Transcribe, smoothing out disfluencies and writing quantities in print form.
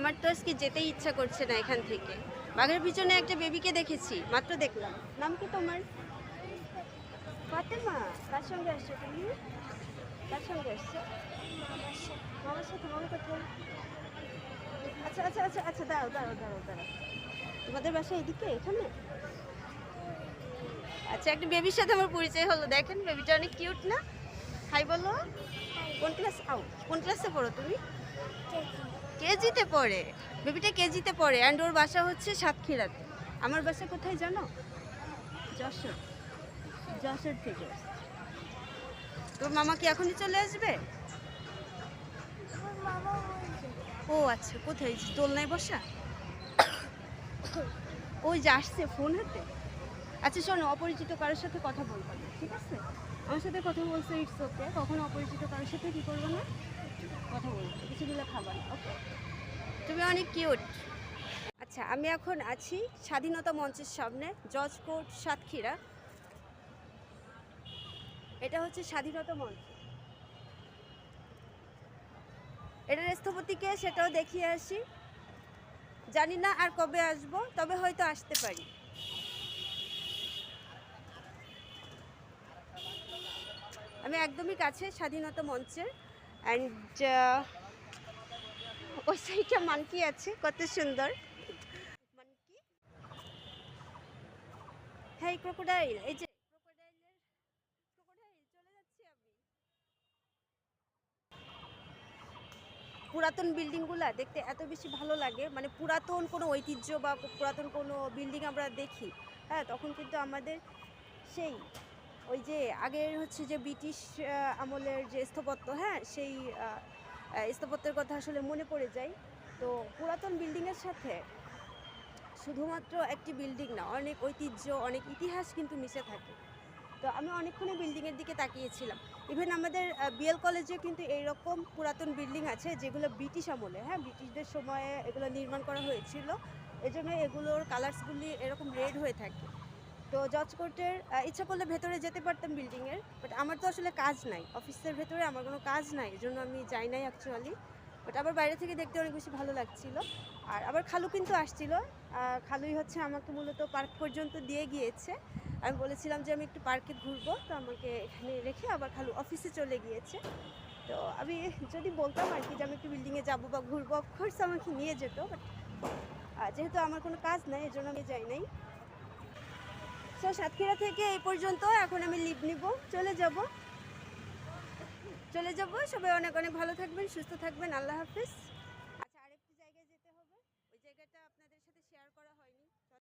আমার তো আজকে যেতেই ইচ্ছা করছে না এখান থেকে। বাঘের পিছনে একটা বেবিকে দেখেছি, মাত্র দেখলাম। নাম কি তোমার? ফাতেমা। কার সঙ্গে আসছো তুমি? কার সঙ্গে আসছো? মামার সাথে। মামা কোথায়? আচ্ছা আচ্ছা আচ্ছা আচ্ছা, দাঁড়াও দাঁড়াও দাঁড়াও দাঁড়াও। তোমাদের বাসা এদিকে, এখানে? আচ্ছা, একটা বেবির সাথে আমার পরিচয় হলো। দেখেন বেবিটা অনেক কিউট না? হাই বলো। কোন ক্লাস কোন ক্লাসে পড়ো তুমি? কেজিতে পড়ে। বেবিটা কেজিতে পড়ে অ্যান্ড ওর বাসা হচ্ছে সাতক্ষীরাতে। আমার বাসা কোথায় জানো? যশোর। যশোর থেকে। তোর মামা কি এখনই চলে আসবে? ও আচ্ছা, কোথায়? দোলনায় বসা? ওই যে আসছে ফোন হাতে। আচ্ছা শোনো, অপরিচিত কারোর সাথে কথা বলবো না, ঠিক আছে? আমার সাথে কথা বলছো, ইটস ওকে। কখনো অপরিচিত কারোর সাথে কি করবো না? কথা বলবো, কিছু দিলে খাবার না, ওকে? তুমি অনেক কিউট। আচ্ছা, আমি এখন আছি স্বাধীনতা মঞ্চের সামনে, জজ কোর্ট, সাতক্ষীরা। এটা হচ্ছে স্বাধীনতা মঞ্চ। এটার স্থপতিকে সেটাও দেখিয়ে আসি। জানি না আর কবে আসবো, তবে হয়তো আসতে পারি। আমি একদমই কাছে স্বাধীনতা মঞ্চের। অ্যান্ড ওই সাইডটা মানকি আছে, কত সুন্দর মানকি। হ্যাঁ, ক্রোকোডাইল, এই যে ক্রোকোডাইল চলে যাচ্ছি আমি। পুরাতন বিল্ডিংগুলো দেখতে এত বেশি ভালো লাগে, মানে পুরাতন কোনো ঐতিহ্য বা পুরাতন কোনো বিল্ডিং আমরা দেখি, হ্যাঁ, তখন কিন্তু আমাদের সেই ওই যে আগের হচ্ছে যে ব্রিটিশ আমলের যে স্থাপত্য, হ্যাঁ, সেই স্থাপত্যের কথা আসলে মনে পড়ে যায়। তো পুরাতন বিল্ডিংয়ের সাথে শুধুমাত্র একটি বিল্ডিং না, অনেক ঐতিহ্য, অনেক ইতিহাস কিন্তু মিশে থাকে। তো আমি অনেকক্ষণই বিল্ডিংয়ের দিকে তাকিয়েছিলাম। ইভেন আমাদের বিএল কলেজে কিন্তু এইরকম পুরাতন বিল্ডিং আছে যেগুলো ব্রিটিশ আমলে, হ্যাঁ, ব্রিটিশদের সময়ে এগুলো নির্মাণ করা হয়েছিল। এজন্য এগুলোর কালার্সগুলি এরকম রেড হয়ে থাকে। তো জজ কোর্টের ইচ্ছা করলে ভেতরে যেতে পারতাম বিল্ডিংয়ের, বাট আমার তো আসলে কাজ নাই, অফিসের ভেতরে আমার কোনো কাজ নাই, এজন্য আমি যাই নাই অ্যাকচুয়ালি। বাট আবার বাইরে থেকে দেখতে অনেক বেশি ভালো লাগছিল। আর আবার খালু কিন্তু আসছিল। খালুই হচ্ছে আমাকে মূলত পার্ক পর্যন্ত দিয়ে গিয়েছে। আমি বলেছিলাম যে আমি একটু পার্কে ঘুরবো, তো আমাকে এখানে রেখে আবার খালু অফিসে চলে গিয়েছে। তো আমি যদি বলতাম আর কি যে আমি একটু বিল্ডিংয়ে যাবো বা ঘুরবো, অফকোর্স আমাকে নিয়ে যেত, বাট যেহেতু আমার কোনো কাজ নাই এজন্য আমি যাই নাই। সো সাতক্ষীরা থেকে এই পর্যন্ত। এখন আমি লিভ নিব, চলে যাব। সবাই অনেক অনেক ভালো থাকবেন, সুস্থ থাকবেন। আল্লাহ হাফিজ।